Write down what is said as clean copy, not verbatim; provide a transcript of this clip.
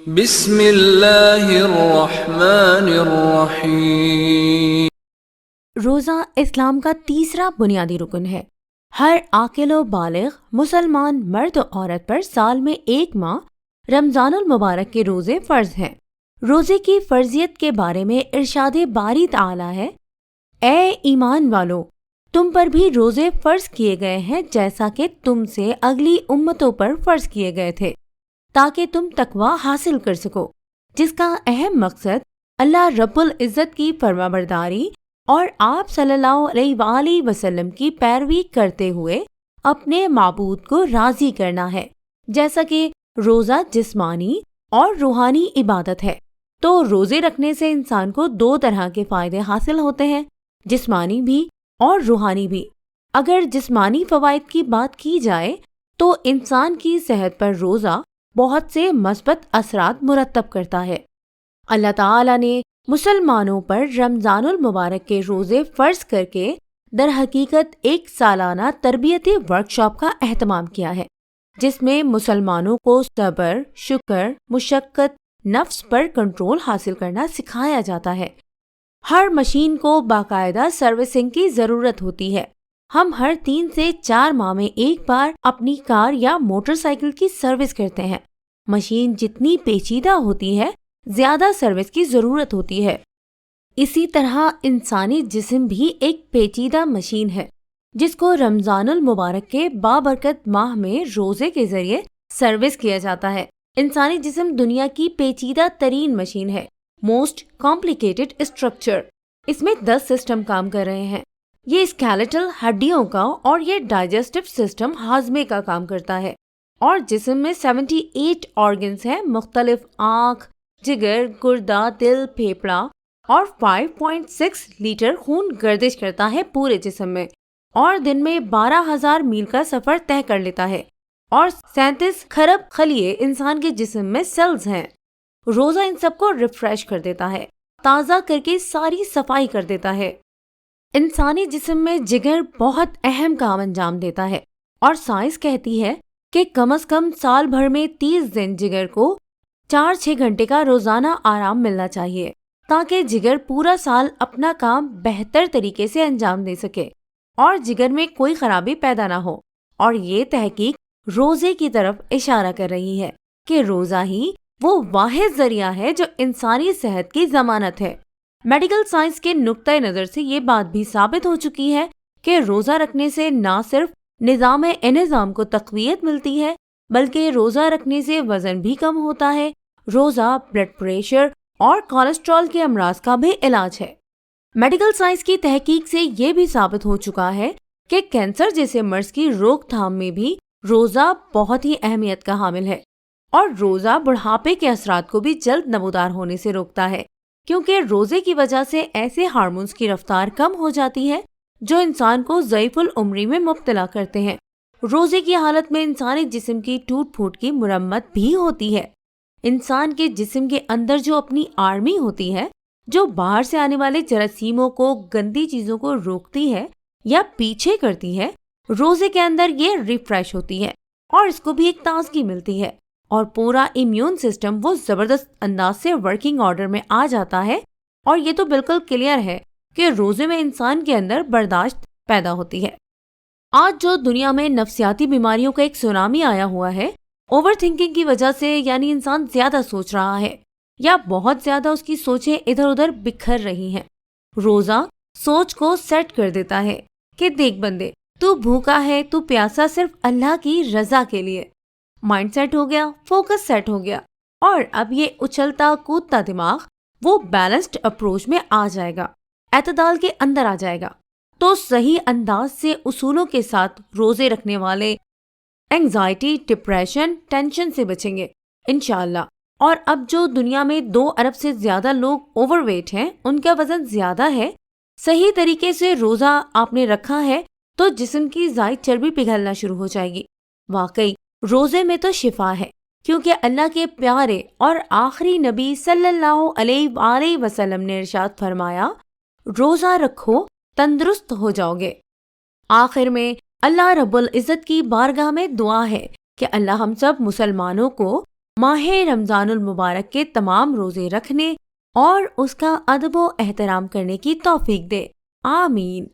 بسم اللہ الرحمن الرحیم۔ روزہ اسلام کا تیسرا بنیادی رکن ہے۔ ہر عاقل و بالغ مسلمان مرد و عورت پر سال میں ایک ماہ رمضان المبارک کے روزے فرض ہیں۔ روزے کی فرضیت کے بارے میں ارشاد باری تعالی ہے، اے ایمان والو، تم پر بھی روزے فرض کیے گئے ہیں جیسا کہ تم سے اگلی امتوں پر فرض کیے گئے تھے، تاکہ تم تقوی حاصل کر سکو، جس کا اہم مقصد اللہ رب العزت کی فرمانبرداری اور آپ صلی اللہ علیہ وآلہ وسلم کی پیروی کرتے ہوئے اپنے معبود کو راضی کرنا ہے۔ جیسا کہ روزہ جسمانی اور روحانی عبادت ہے، تو روزے رکھنے سے انسان کو دو طرح کے فائدے حاصل ہوتے ہیں، جسمانی بھی اور روحانی بھی۔ اگر جسمانی فوائد کی بات کی جائے تو انسان کی صحت پر روزہ بہت سے مثبت اثرات مرتب کرتا ہے۔ اللہ تعالیٰ نے مسلمانوں پر رمضان المبارک کے روزے فرض کر کے در حقیقت ایک سالانہ تربیتی ورکشاپ کا اہتمام کیا ہے، جس میں مسلمانوں کو صبر، شکر، مشقت، نفس پر کنٹرول حاصل کرنا سکھایا جاتا ہے۔ ہر مشین کو باقاعدہ سروسنگ کی ضرورت ہوتی ہے۔ ہم ہر 3 سے 4 ماہ میں ایک بار اپنی کار یا موٹر سائیکل کی سروس کرتے ہیں۔ مشین جتنی پیچیدہ ہوتی ہے، زیادہ سروس کی ضرورت ہوتی ہے۔ اسی طرح انسانی جسم بھی ایک پیچیدہ مشین ہے، جس کو رمضان المبارک کے بابرکت ماہ میں روزے کے ذریعے سروس کیا جاتا ہے۔ انسانی جسم دنیا کی پیچیدہ ترین مشین ہے، موسٹ کمپلیکیٹڈ اسٹرکچر۔ اس میں 10 سسٹم کام کر رہے ہیں۔ یہ اسکیلیٹل ہڈیوں کا اور یہ ڈائجسٹو سسٹم ہاضمے کا کام کرتا ہے، اور جسم میں 78 آرگنز ہیں، مختلف آنکھ، جگر، گردہ، دل، پھیپھڑا، اور 5.6 لیٹر خون گردش کرتا ہے پورے جسم میں، اور دن میں 12,000 میل کا سفر طے کر لیتا ہے، اور 37 کھرب خلیے انسان کے جسم میں سیلز ہیں۔ روزہ ان سب کو ریفریش کر دیتا ہے، تازہ کر کے ساری صفائی کر دیتا ہے۔ انسانی جسم میں جگر بہت اہم کام انجام دیتا ہے، اور سائنس کہتی ہے کہ کم از کم سال بھر میں 30 دن جگر کو 4-6 گھنٹے کا روزانہ آرام ملنا چاہیے، تاکہ جگر پورا سال اپنا کام بہتر طریقے سے انجام دے سکے اور جگر میں کوئی خرابی پیدا نہ ہو۔ اور یہ تحقیق روزے کی طرف اشارہ کر رہی ہے کہ روزہ ہی وہ واحد ذریعہ ہے جو انسانی صحت کی ضمانت ہے۔ میڈیکل سائنس کے نقطۂ نظر سے یہ بات بھی ثابت ہو چکی ہے کہ روزہ رکھنے سے نہ صرف نظام انہضام کو تقویت ملتی ہے، بلکہ روزہ رکھنے سے وزن بھی کم ہوتا ہے۔ روزہ بلڈ پریشر اور کولیسٹرول کے امراض کا بھی علاج ہے۔ میڈیکل سائنس کی تحقیق سے یہ بھی ثابت ہو چکا ہے کہ کینسر جیسے مرض کی روک تھام میں بھی روزہ بہت ہی اہمیت کا حامل ہے، اور روزہ بڑھاپے کے اثرات کو بھی جلد نمودار ہونے سے روکتا ہے، کیونکہ روزے کی وجہ سے ایسے ہارمونز کی رفتار کم ہو جاتی ہے جو انسان کو ضعیف العمری میں مبتلا کرتے ہیں۔ روزے کی حالت میں انسانی جسم کی ٹوٹ پھوٹ کی مرمت بھی ہوتی ہے۔ انسان کے جسم کے اندر جو اپنی آرمی ہوتی ہے، جو باہر سے آنے والے جراثیموں کو، گندی چیزوں کو روکتی ہے یا پیچھے کرتی ہے، روزے کے اندر یہ ریفریش ہوتی ہے اور اس کو بھی ایک تازگی ملتی ہے، اور پورا امیون سسٹم وہ زبردست انداز سے ورکنگ آرڈر میں آ جاتا ہے۔ اور یہ تو بالکل کلیئر ہے کہ روزے میں انسان کے اندر برداشت پیدا ہوتی ہے۔ آج جو دنیا میں نفسیاتی بیماریوں کا ایک سونامی آیا ہوا ہے، اوور تھنکنگ کی وجہ سے، یعنی انسان زیادہ سوچ رہا ہے یا بہت زیادہ اس کی سوچیں ادھر ادھر بکھر رہی ہیں۔ روزہ سوچ کو سیٹ کر دیتا ہے کہ دیکھ بندے، تو بھوکا ہے، تو پیاسا صرف اللہ کی رضا کے لیے۔ مائنڈ سیٹ ہو گیا، فوکس سیٹ ہو گیا، اور اب یہ اچھلتا کودتا دماغ وہ بیلنسڈ اپروچ میں آ جائے گا، اعتدال کے اندر آ جائے گا۔ تو صحیح انداز سے اصولوں کے ساتھ روزے رکھنے والے اینگزائٹی، ڈپریشن، ٹینشن سے بچیں گے انشاءاللہ۔ اور اب جو دنیا میں 2 ارب سے زیادہ لوگ اوور ویٹ ہیں، ان کا وزن زیادہ ہے، صحیح طریقے سے روزہ آپ نے رکھا ہے تو جسم کی زائد چربی پگھلنا شروع ہو جائے گی۔ واقعی روزے میں تو شفا ہے، کیونکہ اللہ کے پیارے اور آخری نبی صلی اللہ علیہ وآلہ وسلم نے ارشاد فرمایا، روزہ رکھو تندرست ہو جاؤ گے۔ آخر میں اللہ رب العزت کی بارگاہ میں دعا ہے کہ اللہ ہم سب مسلمانوں کو ماہ رمضان المبارک کے تمام روزے رکھنے اور اس کا ادب و احترام کرنے کی توفیق دے، آمین۔